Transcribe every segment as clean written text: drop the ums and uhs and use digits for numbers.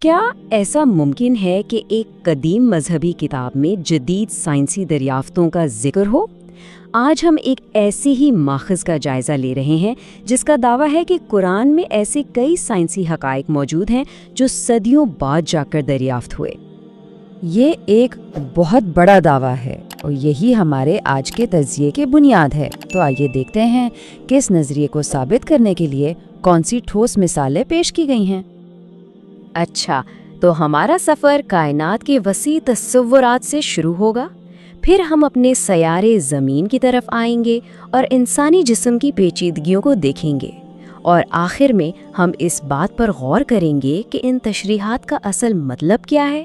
کیا ایسا ممکن ہے کہ ایک قدیم مذہبی کتاب میں جدید سائنسی دریافتوں کا ذکر ہو؟ آج ہم ایک ایسی ہی ماخذ کا جائزہ لے رہے ہیں جس کا دعویٰ ہے کہ قرآن میں ایسے کئی سائنسی حقائق موجود ہیں جو صدیوں بعد جا کر دریافت ہوئے۔ یہ ایک بہت بڑا دعویٰ ہے اور یہی ہمارے آج کے تجزیے کی بنیاد ہے۔ تو آئیے دیکھتے ہیں کہ اس نظریے کو ثابت کرنے کے لیے کون سی ٹھوس مثالیں پیش کی گئی ہیں۔ اچھا، تو ہمارا سفر کائنات کے وسیع تصورات سے شروع ہوگا، پھر ہم اپنے سیارے زمین کی طرف آئیں گے اور انسانی جسم کی پیچیدگیوں کو دیکھیں گے، اور آخر میں ہم اس بات پر غور کریں گے کہ ان تشریحات کا اصل مطلب کیا ہے۔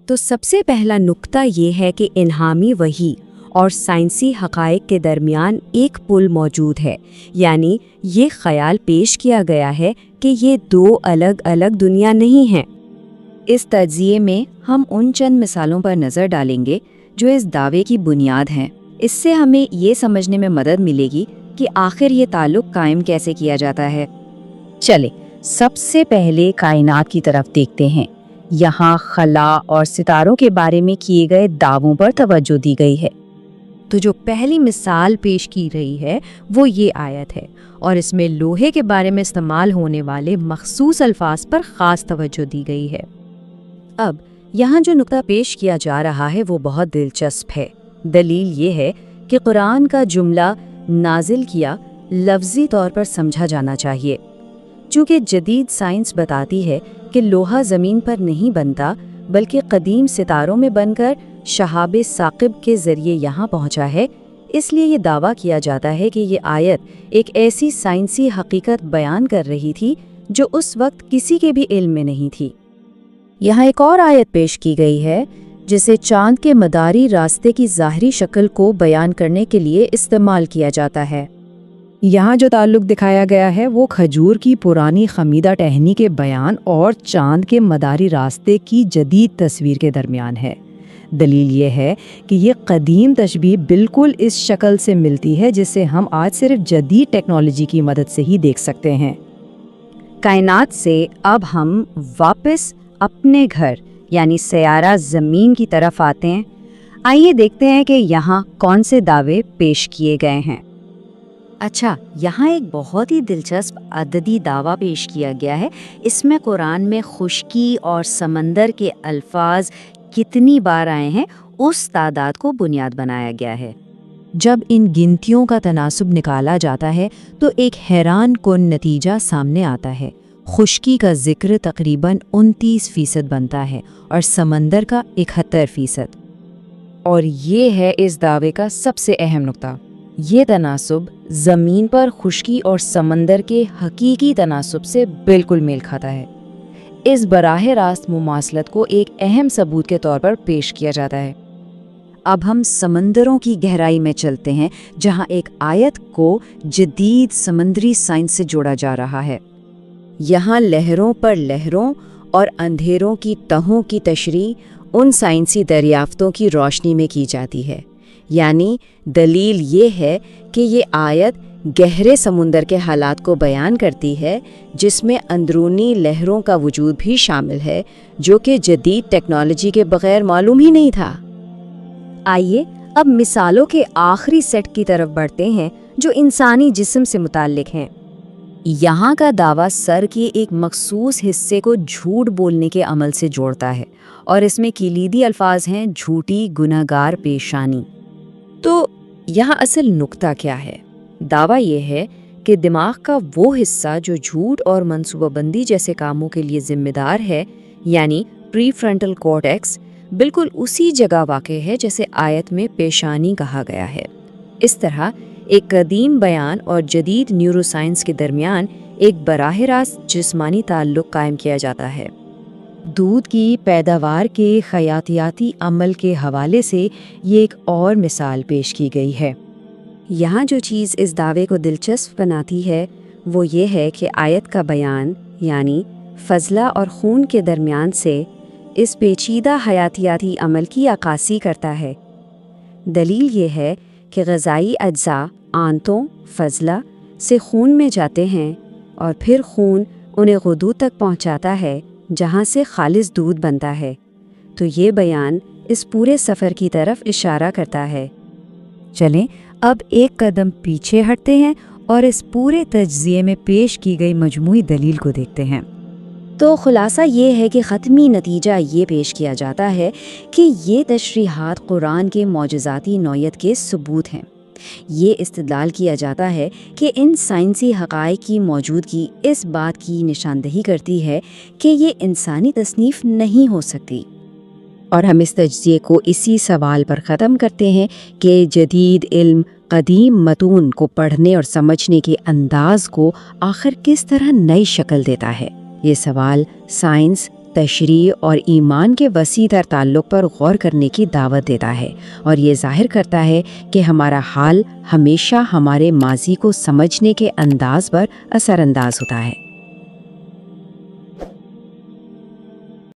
تو سب سے پہلا نقطہ یہ ہے کہ الہامی وحی اور سائنسی حقائق کے درمیان ایک پل موجود ہے، یعنی یہ خیال پیش کیا گیا ہے کہ یہ دو الگ الگ دنیا نہیں ہیں۔ اس تجزیے میں ہم ان چند مثالوں پر نظر ڈالیں گے جو اس دعوے کی بنیاد ہیں۔ اس سے ہمیں یہ سمجھنے میں مدد ملے گی کہ آخر یہ تعلق قائم کیسے کیا جاتا ہے۔ چلے سب سے پہلے کائنات کی طرف دیکھتے ہیں۔ یہاں خلا اور ستاروں کے بارے میں کیے گئے دعووں پر توجہ دی گئی ہے۔ تو جو پہلی مثال پیش کی رہی ہے وہ یہ آیت ہے، اور اس میں لوہے کے بارے میں استعمال ہونے والے مخصوص الفاظ پر خاص توجہ دی گئی ہے۔ اب یہاں جو نقطہ پیش کیا جا رہا ہے وہ بہت دلچسپ ہے۔ دلیل یہ ہے کہ قرآن کا جملہ نازل کیا لفظی طور پر سمجھا جانا چاہیے، چونکہ جدید سائنس بتاتی ہے کہ لوہا زمین پر نہیں بنتا بلکہ قدیم ستاروں میں بن کر شہاب ثاقب کے ذریعے یہاں پہنچا ہے۔ اس لیے یہ دعویٰ کیا جاتا ہے کہ یہ آیت ایک ایسی سائنسی حقیقت بیان کر رہی تھی جو اس وقت کسی کے بھی علم میں نہیں تھی۔ یہاں ایک اور آیت پیش کی گئی ہے جسے چاند کے مداری راستے کی ظاہری شکل کو بیان کرنے کے لیے استعمال کیا جاتا ہے۔ یہاں جو تعلق دکھایا گیا ہے وہ کھجور کی پرانی خمیدہ ٹہنی کے بیان اور چاند کے مداری راستے کی جدید تصویر کے درمیان ہے۔ دلیل یہ ہے کہ یہ قدیم تشبیہ بالکل اس شکل سے ملتی ہے جسے ہم آج صرف جدید ٹیکنالوجی کی مدد سے ہی دیکھ سکتے ہیں۔ کائنات سے اب ہم واپس اپنے گھر یعنی سیارہ زمین کی طرف آتے ہیں۔ آئیے دیکھتے ہیں کہ یہاں کون سے دعوے پیش کیے گئے ہیں۔ اچھا، یہاں ایک بہت ہی دلچسپ عددی دعویٰ پیش کیا گیا ہے۔ اس میں قرآن میں خشکی اور سمندر کے الفاظ کتنی بار آئے ہیں اس تعداد کو بنیاد بنایا گیا ہے۔ جب ان گنتیوں کا تناسب نکالا جاتا ہے تو ایک حیران کن نتیجہ سامنے آتا ہے۔ خشکی کا ذکر تقریباً 29% بنتا ہے اور سمندر کا 71%۔ اور یہ ہے اس دعوے کا سب سے اہم نقطہ۔ یہ تناسب زمین پر خشکی اور سمندر کے حقیقی تناسب سے بالکل میل کھاتا ہے۔ اس براہ راست مماثلت کو ایک اہم ثبوت کے طور پر پیش کیا جاتا ہے۔ اب ہم سمندروں کی گہرائی میں چلتے ہیں، جہاں ایک آیت کو جدید سمندری سائنس سے جوڑا جا رہا ہے۔ یہاں لہروں پر لہروں اور اندھیروں کی تہوں کی تشریح ان سائنسی دریافتوں کی روشنی میں کی جاتی ہے۔ یعنی دلیل یہ ہے کہ یہ آیت گہرے سمندر کے حالات کو بیان کرتی ہے، جس میں اندرونی لہروں کا وجود بھی شامل ہے، جو کہ جدید ٹیکنالوجی کے بغیر معلوم ہی نہیں تھا۔ آئیے اب مثالوں کے آخری سیٹ کی طرف بڑھتے ہیں جو انسانی جسم سے متعلق ہیں۔ یہاں کا دعویٰ سر کے ایک مخصوص حصے کو جھوٹ بولنے کے عمل سے جوڑتا ہے، اور اس میں کلیدی الفاظ ہیں جھوٹی گنہگار پیشانی۔ تو یہاں اصل نقطہ کیا ہے؟ دعویٰ یہ ہے کہ دماغ کا وہ حصہ جو جھوٹ اور منصوبہ بندی جیسے کاموں کے لیے ذمہ دار ہے، یعنی پری فرنٹل کورٹیکس، بالکل اسی جگہ واقع ہے جیسے آیت میں پیشانی کہا گیا ہے۔ اس طرح ایک قدیم بیان اور جدید نیورو سائنس کے درمیان ایک براہ راست جسمانی تعلق قائم کیا جاتا ہے۔ دودھ کی پیداوار کے حیاتیاتی عمل کے حوالے سے یہ ایک اور مثال پیش کی گئی ہے۔ یہاں جو چیز اس دعوے کو دلچسپ بناتی ہے وہ یہ ہے کہ آیت کا بیان یعنی فضلہ اور خون کے درمیان سے اس پیچیدہ حیاتیاتی عمل کی عکاسی کرتا ہے۔ دلیل یہ ہے کہ غذائی اجزاء آنتوں فضلہ سے خون میں جاتے ہیں اور پھر خون انہیں غدود تک پہنچاتا ہے، جہاں سے خالص دودھ بنتا ہے۔ تو یہ بیان اس پورے سفر کی طرف اشارہ کرتا ہے۔ چلیں اب ایک قدم پیچھے ہٹتے ہیں اور اس پورے تجزیے میں پیش کی گئی مجموعی دلیل کو دیکھتے ہیں۔ تو خلاصہ یہ ہے کہ ختمی نتیجہ یہ پیش کیا جاتا ہے کہ یہ تشریحات قرآن کے معجزاتی نوعیت کے ثبوت ہیں۔ یہ استدلال کیا جاتا ہے کہ ان سائنسی حقائق کی موجودگی اس بات کی نشاندہی کرتی ہے کہ یہ انسانی تصنیف نہیں ہو سکتی۔ اور ہم اس تجزیے کو اسی سوال پر ختم کرتے ہیں کہ جدید علم قدیم متون کو پڑھنے اور سمجھنے کے انداز کو آخر کس طرح نئی شکل دیتا ہے۔ یہ سوال سائنس، تشریح اور ایمان کے وسیع تر تعلق پر غور کرنے کی دعوت دیتا ہے، اور یہ ظاہر کرتا ہے کہ ہمارا حال ہمیشہ ہمارے ماضی کو سمجھنے کے انداز پر اثر انداز ہوتا ہے۔